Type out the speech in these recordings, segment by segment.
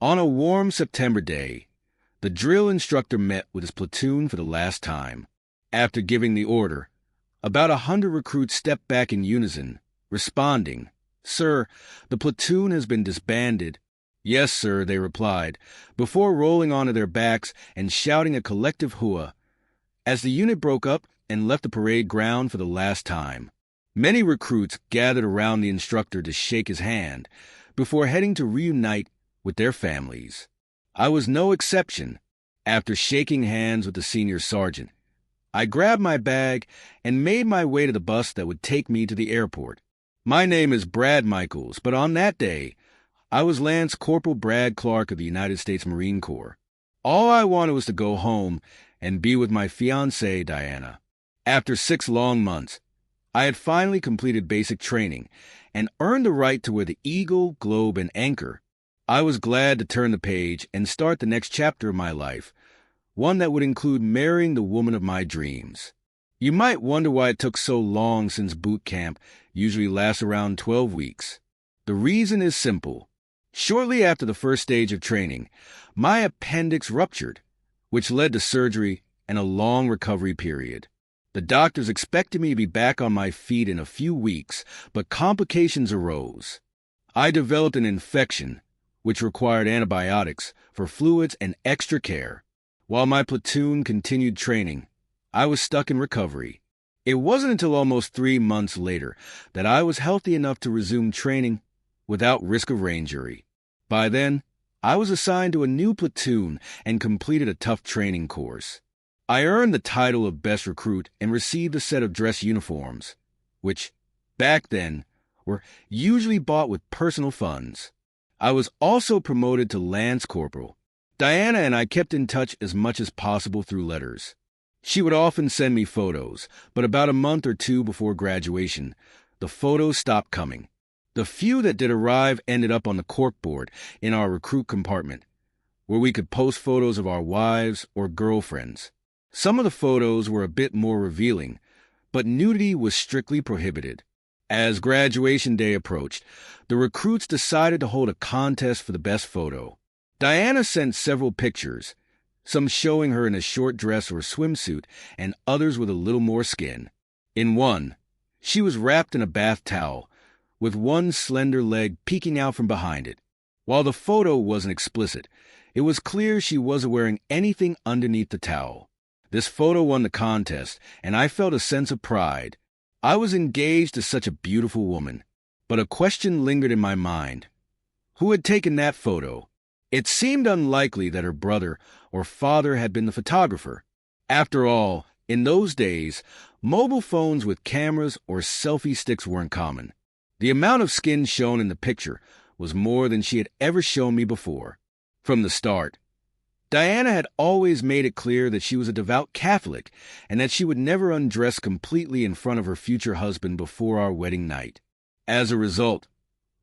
On a warm September day, the drill instructor met with his platoon for the last time. After giving the order, about 100 recruits stepped back in unison, responding, "Sir, the platoon has been disbanded." "Yes, sir," they replied, before rolling onto their backs and shouting a collective hooah as the unit broke up and left the parade ground for the last time. Many recruits gathered around the instructor to shake his hand before heading to reunite with their families. I was no exception. After shaking hands with the senior sergeant, I grabbed my bag and made my way to the bus that would take me to the airport. My name is Brad Michaels, but on that day, I was Lance Corporal Brad Clark of the United States Marine Corps. All I wanted was to go home and be with my fiancée, Diana. After 6 long months, I had finally completed basic training and earned the right to wear the Eagle, Globe, and Anchor. I was glad to turn the page and start the next chapter of my life, one that would include marrying the woman of my dreams. You might wonder why it took so long, since boot camp usually lasts around 12 weeks. The reason is simple. Shortly after the first stage of training, my appendix ruptured, which led to surgery and a long recovery period. The doctors expected me to be back on my feet in a few weeks, but complications arose. I developed an infection, which required antibiotics for fluids and extra care. While my platoon continued training, I was stuck in recovery. It wasn't until almost 3 months later that I was healthy enough to resume training without risk of injury. By then, I was assigned to a new platoon and completed a tough training course. I earned the title of Best Recruit and received a set of dress uniforms, which, back then, were usually bought with personal funds. I was also promoted to Lance Corporal. Diana and I kept in touch as much as possible through letters. She would often send me photos, but about a month or 2 before graduation, the photos stopped coming. The few that did arrive ended up on the corkboard in our recruit compartment, where we could post photos of our wives or girlfriends. Some of the photos were a bit more revealing, but nudity was strictly prohibited. As graduation day approached, the recruits decided to hold a contest for the best photo. Diana sent several pictures, some showing her in a short dress or swimsuit, and others with a little more skin. In one, she was wrapped in a bath towel, with one slender leg peeking out from behind it. While the photo wasn't explicit, it was clear she wasn't wearing anything underneath the towel. This photo won the contest, and I felt a sense of pride. I was engaged to such a beautiful woman, but a question lingered in my mind. Who had taken that photo? It seemed unlikely that her brother or father had been the photographer. After all, in those days, mobile phones with cameras or selfie sticks weren't common. The amount of skin shown in the picture was more than she had ever shown me before. From the start, Diana had always made it clear that she was a devout Catholic and that she would never undress completely in front of her future husband before our wedding night. As a result,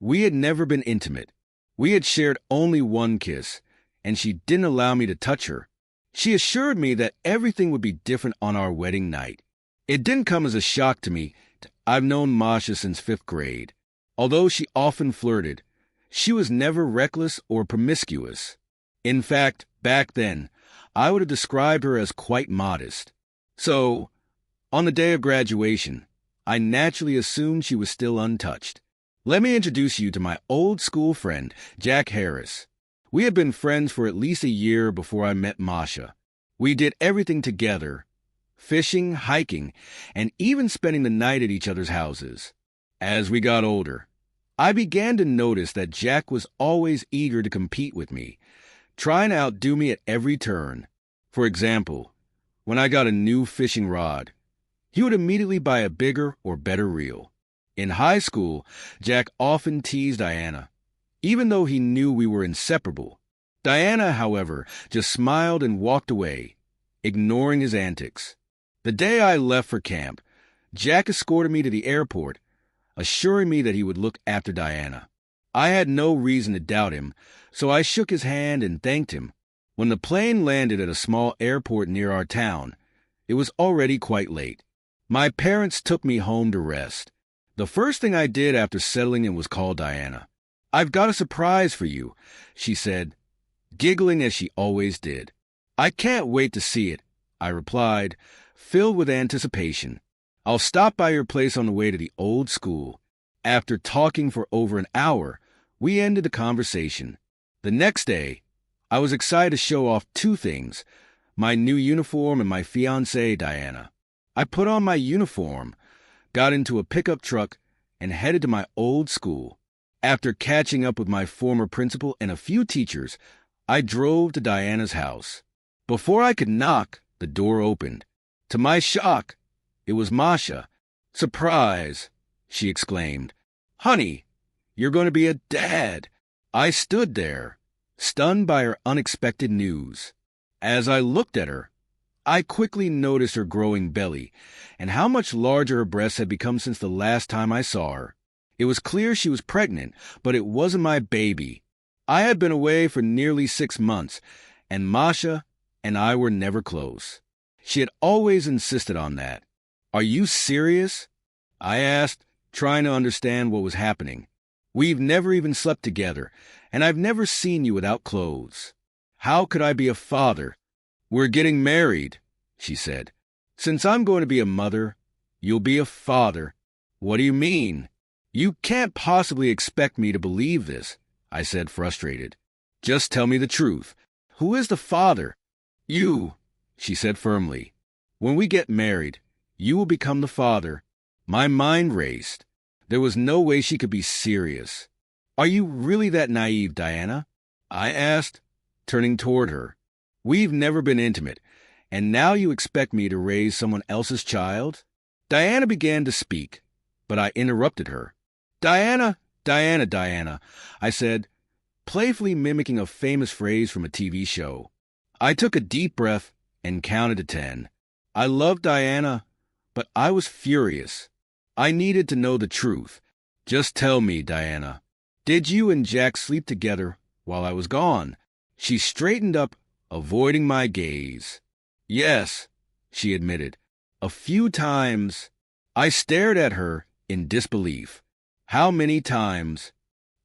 we had never been intimate. We had shared only one kiss, and she didn't allow me to touch her. She assured me that everything would be different on our wedding night. It didn't come as a shock to me. I've known Masha since 5th grade. Although she often flirted, she was never reckless or promiscuous. In fact, back then, I would have described her as quite modest. So, on the day of graduation, I naturally assumed she was still untouched. Let me introduce you to my old school friend, Jack Harris. We had been friends for at least a year before I met Masha. We did everything together, fishing, hiking, and even spending the night at each other's houses. As we got older, I began to notice that Jack was always eager to compete with me, trying to outdo me at every turn. For example, when I got a new fishing rod, he would immediately buy a bigger or better reel. In high school, Jack often teased Diana, even though he knew we were inseparable. Diana, however, just smiled and walked away, ignoring his antics. The day I left for camp, Jack escorted me to the airport, assuring me that he would look after Diana. I had no reason to doubt him, so I shook his hand and thanked him. When the plane landed at a small airport near our town, it was already quite late. My parents took me home to rest. The first thing I did after settling in was call Diana. "I've got a surprise for you," she said, giggling as she always did. "I can't wait to see it," I replied, filled with anticipation. "I'll stop by your place on the way to the old school." After talking for over an hour, we ended the conversation. The next day, I was excited to show off two things: my new uniform and my fiancée, Diana. I put on my uniform, got into a pickup truck, and headed to my old school. After catching up with my former principal and a few teachers, I drove to Diana's house. Before I could knock, the door opened. To my shock, it was Masha. "Surprise!" she exclaimed. "Honey, you're going to be a dad." I stood there, stunned by her unexpected news. As I looked at her, I quickly noticed her growing belly and how much larger her breasts had become since the last time I saw her. It was clear she was pregnant, but it wasn't my baby. I had been away for nearly 6 months, and Masha and I were never close. She had always insisted on that. "Are you serious?" I asked, trying to understand what was happening. "We've never even slept together, and I've never seen you without clothes. How could I be a father?" "We're getting married," she said. "Since I'm going to be a mother, you'll be a father." "What do you mean?" "You can't possibly expect me to believe this," I said, frustrated. "Just tell me the truth. Who is the father?" "You," she said firmly. "When we get married, you will become the father." My mind raced. There was no way she could be serious. "Are you really that naive, Diana?" I asked, turning toward her. "We've never been intimate, and now you expect me to raise someone else's child?" Diana began to speak, but I interrupted her. "Diana, Diana, Diana," I said, playfully mimicking a famous phrase from a TV show. I took a deep breath and counted to 10. I loved Diana, but I was furious. I needed to know the truth. "Just tell me, Diana, did you and Jack sleep together while I was gone?" She straightened up, avoiding my gaze. "Yes," she admitted. "A few times." I stared at her in disbelief. "How many times?"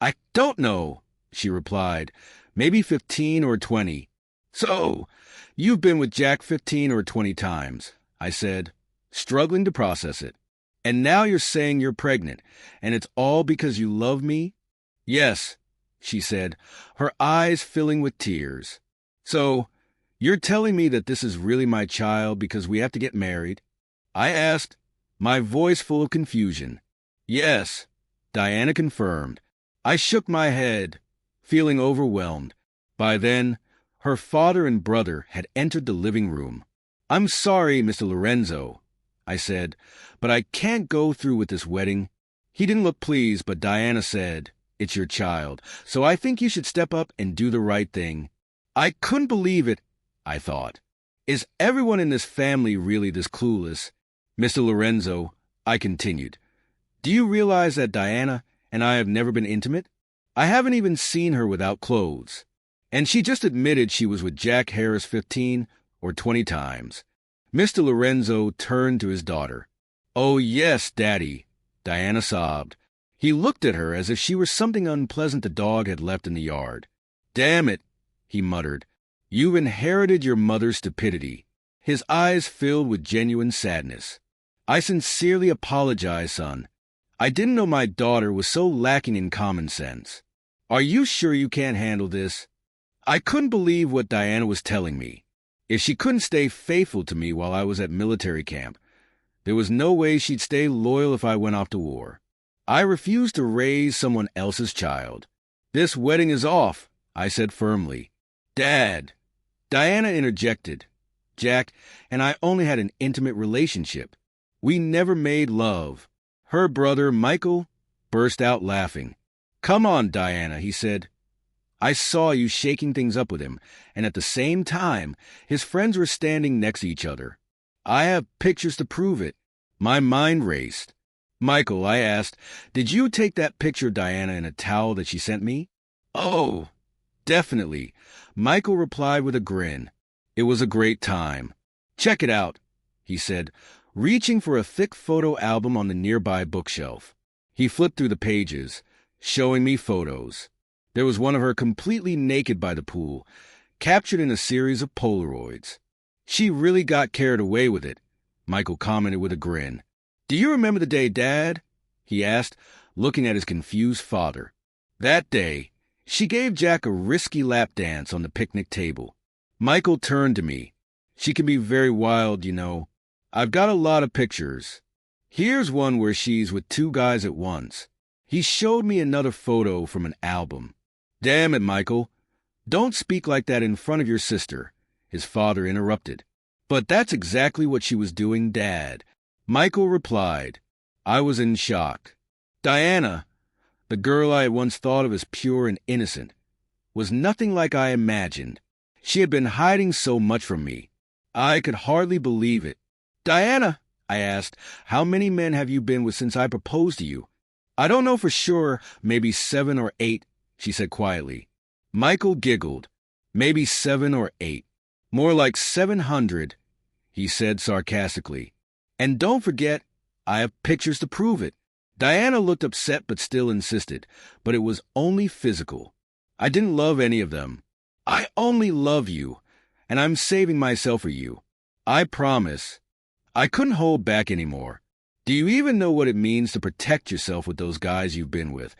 "I don't know," she replied. "Maybe 15 or 20. "So, you've been with Jack 15 or 20 times," I said, struggling to process it. "And now you're saying you're pregnant, and it's all because you love me?" "Yes," she said, her eyes filling with tears. "So, you're telling me that this is really my child because we have to get married?" I asked, my voice full of confusion. "Yes," Diana confirmed. I shook my head, feeling overwhelmed. By then, her father and brother had entered the living room. "I'm sorry, Mr. Lorenzo," I said, "but I can't go through with this wedding." He didn't look pleased, but Diana said, "It's your child, so I think you should step up and do the right thing." I couldn't believe it, I thought. Is everyone in this family really this clueless? "Mr. Lorenzo," I continued, "do you realize that Diana and I have never been intimate? I haven't even seen her without clothes. And she just admitted she was with Jack Harris 15 or 20 times. Mr. Lorenzo turned to his daughter. "Oh, yes, Daddy," Diana sobbed. He looked at her as if she were something unpleasant the dog had left in the yard. "Damn it," he muttered. "You've inherited your mother's stupidity." His eyes filled with genuine sadness. "I sincerely apologize, son. I didn't know my daughter was so lacking in common sense. Are you sure you can't handle this?" I couldn't believe what Diana was telling me. If she couldn't stay faithful to me while I was at military camp, there was no way she'd stay loyal if I went off to war. I refused to raise someone else's child. "This wedding is off," I said firmly. "Dad," Diana interjected. "Jack and I only had an intimate relationship. We never made love." Her brother, Michael, burst out laughing. "Come on, Diana," he said. "I saw you shaking things up with him, and at the same time, his friends were standing next to each other. I have pictures to prove it." My mind raced. "Michael," I asked, "did you take that picture of Diana in a towel that she sent me?" "Oh, definitely," Michael replied with a grin. "It was a great time. Check it out," he said, reaching for a thick photo album on the nearby bookshelf. He flipped through the pages, showing me photos. There was one of her completely naked by the pool, captured in a series of Polaroids. She really got carried away with it, Michael commented with a grin. Do you remember the day, Dad? He asked, looking at his confused father. That day, she gave Jack a risky lap dance on the picnic table. Michael turned to me. She can be very wild, you know. I've got a lot of pictures. Here's one where she's with two guys at once. He showed me another photo from an album. Damn it, Michael. Don't speak like that in front of your sister, his father interrupted. But that's exactly what she was doing, Dad. Michael replied. I was in shock. Diana, the girl I had once thought of as pure and innocent, was nothing like I imagined. She had been hiding so much from me. I could hardly believe it. Diana, I asked, how many men have you been with since I proposed to you? I don't know for sure, maybe 7 or 8, she said quietly. Michael giggled. Maybe 7 or 8. More like 700, he said sarcastically. And don't forget, I have pictures to prove it. Diana looked upset but still insisted, but it was only physical. I didn't love any of them. I only love you, and I'm saving myself for you. I promise. I couldn't hold back anymore. Do you even know what it means to protect yourself with those guys you've been with?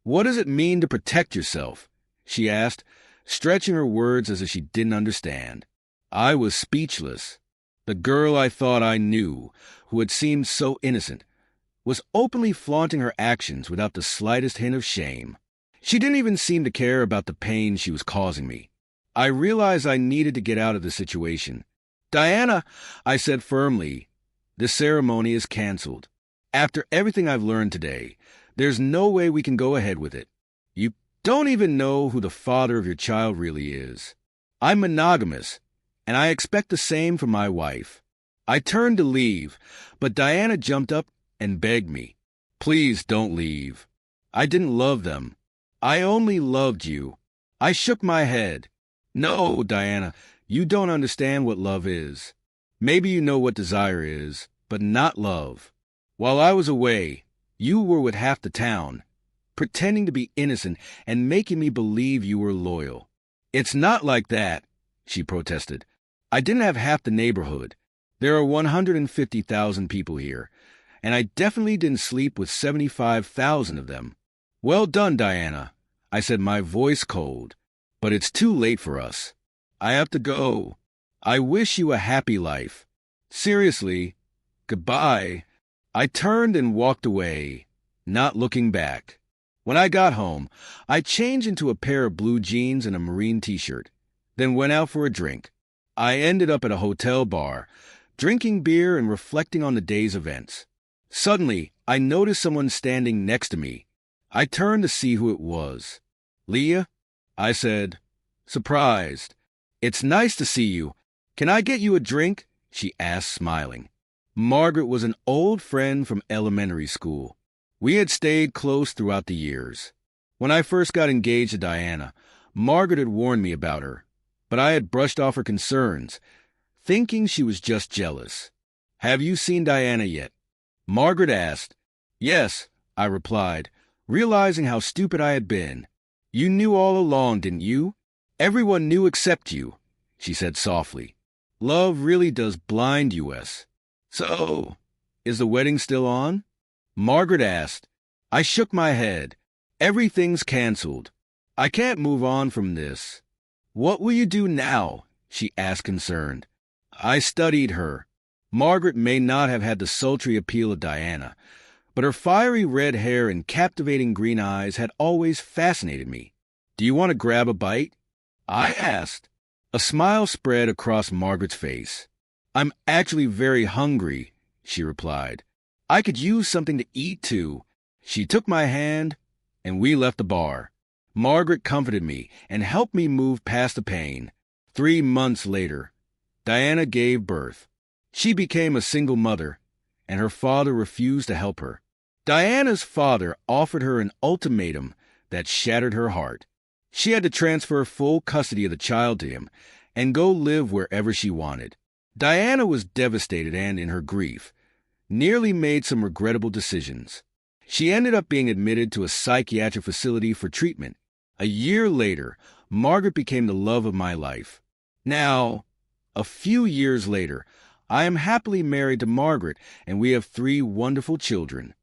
What does it mean to protect yourself? She asked, stretching her words as if she didn't understand. I was speechless. The girl I thought I knew, who had seemed so innocent, was openly flaunting her actions without the slightest hint of shame. She didn't even seem to care about the pain she was causing me. I realized I needed to get out of the situation. Diana, I said firmly, this ceremony is canceled. After everything I've learned today, there's no way we can go ahead with it. You don't even know who the father of your child really is. I'm monogamous, and I expect the same from my wife. I turned to leave, but Diana jumped up and begged me. Please don't leave. I didn't love them. I only loved you. I shook my head. No, Diana, you don't understand what love is. Maybe you know what desire is, but not love. While I was away, you were with half the town, pretending to be innocent and making me believe you were loyal. It's not like that, she protested. I didn't have half the neighborhood. There are 150,000 people here, and I definitely didn't sleep with 75,000 of them. Well done, Diana, I said, my voice cold. But it's too late for us. I have to go. I wish you a happy life. Seriously, goodbye. I turned and walked away, not looking back. When I got home, I changed into a pair of blue jeans and a marine t-shirt, then went out for a drink. I ended up at a hotel bar, drinking beer and reflecting on the day's events. Suddenly, I noticed someone standing next to me. I turned to see who it was. Leah? I said, surprised. It's nice to see you. Can I get you a drink? She asked, smiling. Margaret was an old friend from elementary school. We had stayed close throughout the years. When I first got engaged to Diana, Margaret had warned me about her, but I had brushed off her concerns, thinking she was just jealous. Have you seen Diana yet? Margaret asked. Yes, I replied, realizing how stupid I had been. You knew all along, didn't you? Everyone knew except you, she said softly. Love really does blind you, Wes. So, is the wedding still on? Margaret asked. I shook my head. Everything's canceled. I can't move on from this. What will you do now? She asked, concerned. I studied her. Margaret may not have had the sultry appeal of Diana, but her fiery red hair and captivating green eyes had always fascinated me. Do you want to grab a bite? I asked. A smile spread across Margaret's face. I'm actually very hungry, she replied. I could use something to eat too. She took my hand, and we left the bar. Margaret comforted me and helped me move past the pain. 3 months later, Diana gave birth. She became a single mother, and her father refused to help her. Diana's father offered her an ultimatum that shattered her heart. She had to transfer full custody of the child to him and go live wherever she wanted. Diana was devastated and, in her grief, nearly made some regrettable decisions. She ended up being admitted to a psychiatric facility for treatment, A year later, Margaret became the love of my life. Now, a few years later, I am happily married to Margaret, and we have 3 wonderful children.